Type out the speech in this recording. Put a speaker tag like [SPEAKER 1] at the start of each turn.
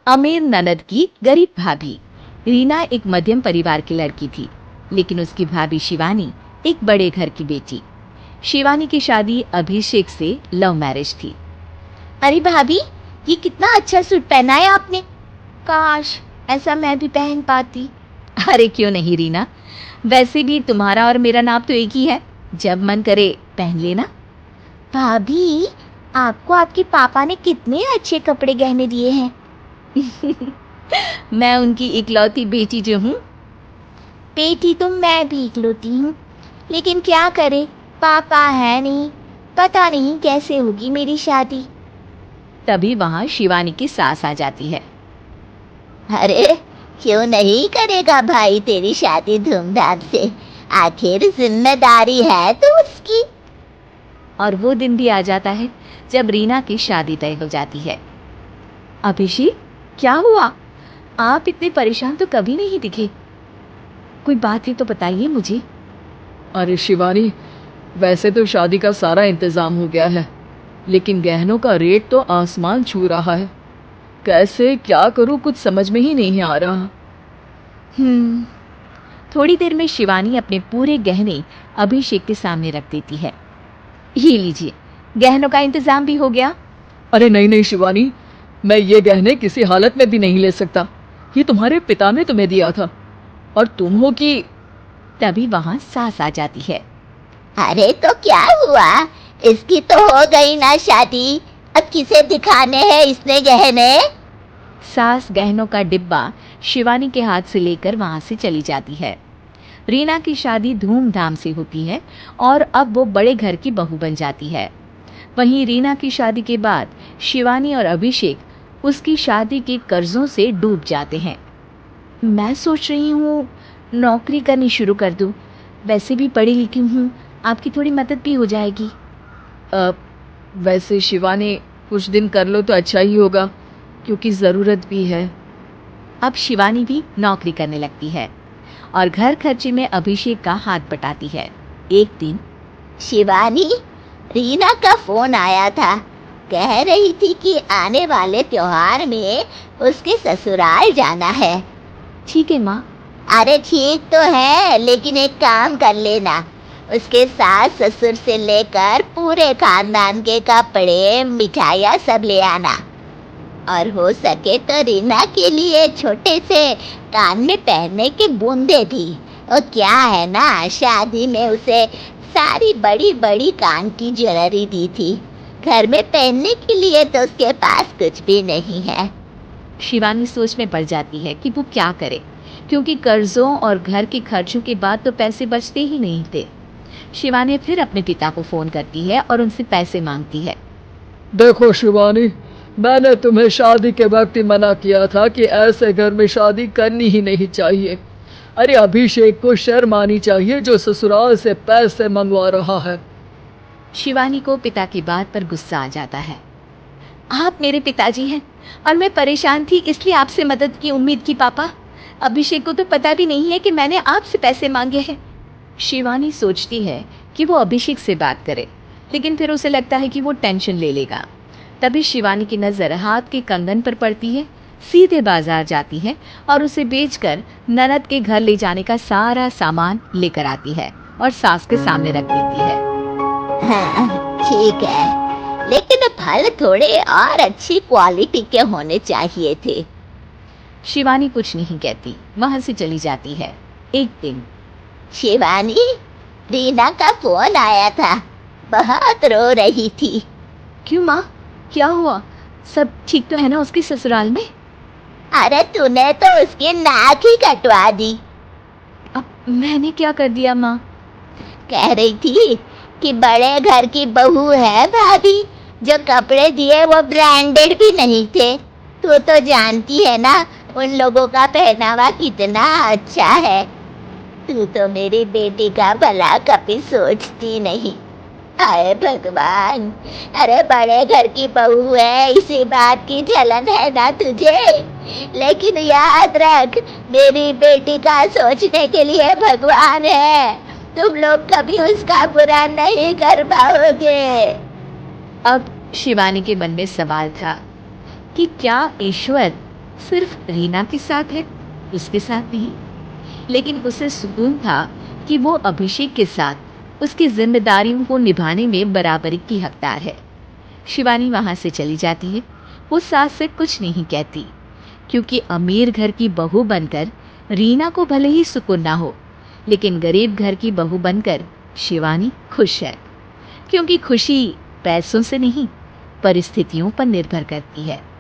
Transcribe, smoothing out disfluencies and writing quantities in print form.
[SPEAKER 1] अमीर ननद की गरीब भाभी। रीना एक मध्यम परिवार की लड़की थी, लेकिन उसकी भाभी शिवानी एक बड़े घर की बेटी। शिवानी की शादी अभिषेक से लव मैरिज थी।
[SPEAKER 2] अरे भाभी, ये कितना अच्छा सूट पहना है आपने। काश ऐसा मैं भी पहन पाती।
[SPEAKER 1] अरे क्यों नहीं रीना, वैसे भी तुम्हारा और मेरा नाम तो एक ही है, जब मन करे पहन लेना।
[SPEAKER 2] भाभी, आपको आपके पापा ने कितने अच्छे कपड़े गहने दिए हैं।
[SPEAKER 1] मैं उनकी इकलौती बेटी जो हूँ।
[SPEAKER 2] बेटी तो मैं भी इकलौती हूँ, लेकिन क्या करे, पापा है नहीं। पता नहीं कैसे होगी मेरी शादी।
[SPEAKER 1] तभी वहाँ शिवानी की सास आ जाती है।
[SPEAKER 2] अरे क्यों नहीं करेगा भाई तेरी शादी धूमधाम से, आखिर जिम्मेदारी है तो उसकी।
[SPEAKER 1] और वो दिन भी आ जाता है जब रीना की शादी तय हो जाती है। अभिषेक, क्या हुआ? आप इतने परेशान तो कभी नहीं दिखे, कोई बात है तो बताइए मुझे।
[SPEAKER 3] अरे शिवानी, वैसे तो शादी का सारा इंतज़ाम हो गया है, लेकिन गहनों का रेट तो आसमान छू रहा है। कैसे क्या करूं, कुछ समझ में ही नहीं आ रहा।
[SPEAKER 1] थोड़ी देर में शिवानी अपने पूरे गहने अभिषेक के सामने रख देती है। ये लीजिए, गहनों का इंतजाम भी हो गया।
[SPEAKER 3] अरे नहीं नहीं शिवानी, मैं ये गहने किसी हालत में भी नहीं ले सकता। ये तुम्हारे पिता ने तुम्हें दिया था, और तुम हो कि।
[SPEAKER 1] तभी वहां सास आ जाती है।
[SPEAKER 2] अरे तो क्या हुआ, इसकी तो हो गई ना शादी, अब किसे दिखाने हैं इसने गहने।
[SPEAKER 1] सास गहनों का डिब्बा शिवानी के हाथ से लेकर वहां से चली जाती है। रीना की शादी धूमधाम से होती है और अब वो बड़े घर की बहू बन जाती है। वहीं रीना की शादी के बाद शिवानी और अभिषेक उसकी शादी के कर्जों से डूब जाते हैं। मैं सोच रही हूँ नौकरी करनी शुरू कर दूँ, वैसे भी पढ़ी लिखी हूँ, आपकी थोड़ी मदद भी हो जाएगी।
[SPEAKER 3] वैसे शिवानी, कुछ दिन कर लो तो अच्छा ही होगा, क्योंकि ज़रूरत भी है।
[SPEAKER 1] अब शिवानी भी नौकरी करने लगती है और घर खर्चे में अभिषेक का हाथ बटाती है। एक दिन
[SPEAKER 2] शिवानी, रीना का फोन आया था, कह रही थी कि आने वाले त्योहार में उसके ससुराल जाना है।
[SPEAKER 1] ठीक है माँ।
[SPEAKER 2] अरे ठीक तो है, लेकिन एक काम कर लेना, उसके सास ससुर से लेकर पूरे खानदान के कपड़े मिठाइयाँ सब ले आना, और हो सके तो रीना के लिए छोटे से कान में पहनने के बूंदे भी। और क्या है ना, शादी में उसे सारी बड़ी बड़ी कान की ज्वेलरी दी थी, घर में पहनने के लिए तो उसके पास कुछ भी नहीं है।
[SPEAKER 1] शिवानी सोच में पड़ जाती है कि वो क्या करे, क्योंकि कर्जों और घर के खर्चों के बाद तो पैसे बचते ही नहीं थे। शिवानी फिर अपने पिता को फोन करती है और उनसे पैसे मांगती है।
[SPEAKER 3] देखो शिवानी, मैंने तुम्हें शादी के वक्त ही मना किया था कि ऐसे घर में शादी करनी ही नहीं चाहिए। अरे अभिषेक को शर्म आनी चाहिए जो ससुराल से पैसे मंगवा रहा है।
[SPEAKER 1] शिवानी को पिता की बात पर गुस्सा आ जाता है। आप मेरे पिताजी हैं और मैं परेशान थी इसलिए आपसे मदद की उम्मीद की पापा। अभिषेक को तो पता भी नहीं है कि मैंने आपसे पैसे मांगे हैं। शिवानी सोचती है कि वो अभिषेक से बात करे, लेकिन फिर उसे लगता है कि वो टेंशन ले लेगा। तभी शिवानी की नज़र हाथ के कंगन पर पड़ती है, सीधे बाजार जाती है और उसे बेचकर ननद के घर ले जाने का सारा सामान लेकर आती है और सास के सामने रख देती है।
[SPEAKER 2] हाँ, ठीक है, लेकिन फल थोड़े और अच्छी क्वालिटी के होने चाहिए थे।
[SPEAKER 1] शिवानी कुछ नहीं कहती, वहां से चली जाती है। एक दिन
[SPEAKER 2] शिवानी, रीना का फोन आया था, बहुत रो रही थी।
[SPEAKER 1] क्यों माँ, क्या हुआ? सब ठीक तो है ना उसके ससुराल में?
[SPEAKER 2] अरे तूने तो उसकी नाक ही कटवा दी।
[SPEAKER 1] अब मैंने क्या कर दिया माँ?
[SPEAKER 2] कह रही थी कि बड़े घर की बहू है भाभी, जो कपड़े दिए वो ब्रांडेड भी नहीं थे। तू तो जानती है ना उन लोगों का पहनावा कितना अच्छा है। तू तो मेरी बेटी का भला कभी सोचती नहीं। हाय भगवान, अरे बड़े घर की बहू है, इसी बात की जलन है ना तुझे, लेकिन याद रख, मेरी बेटी का सोचने के लिए भगवान है, तुम लोग कभी उसका बुरा नहीं कर पाओगे।
[SPEAKER 1] अब शिवानी के मन में सवाल था कि क्या ईश्वर सिर्फ रीना के साथ है, उसके साथ नहीं। लेकिन उसे सुकून था कि वो अभिषेक के साथ उसकी जिम्मेदारियों को निभाने में बराबरी की हकदार है। शिवानी वहाँ से चली जाती है। वो सास से कुछ नहीं कहती, क्योंकि अमीर घर की बहू बनकर रीना को भले ही सुकून ना हो, लेकिन गरीब घर की बहू बनकर शिवानी खुश है। क्योंकि खुशी पैसों से नहीं, परिस्थितियों पर निर्भर करती है।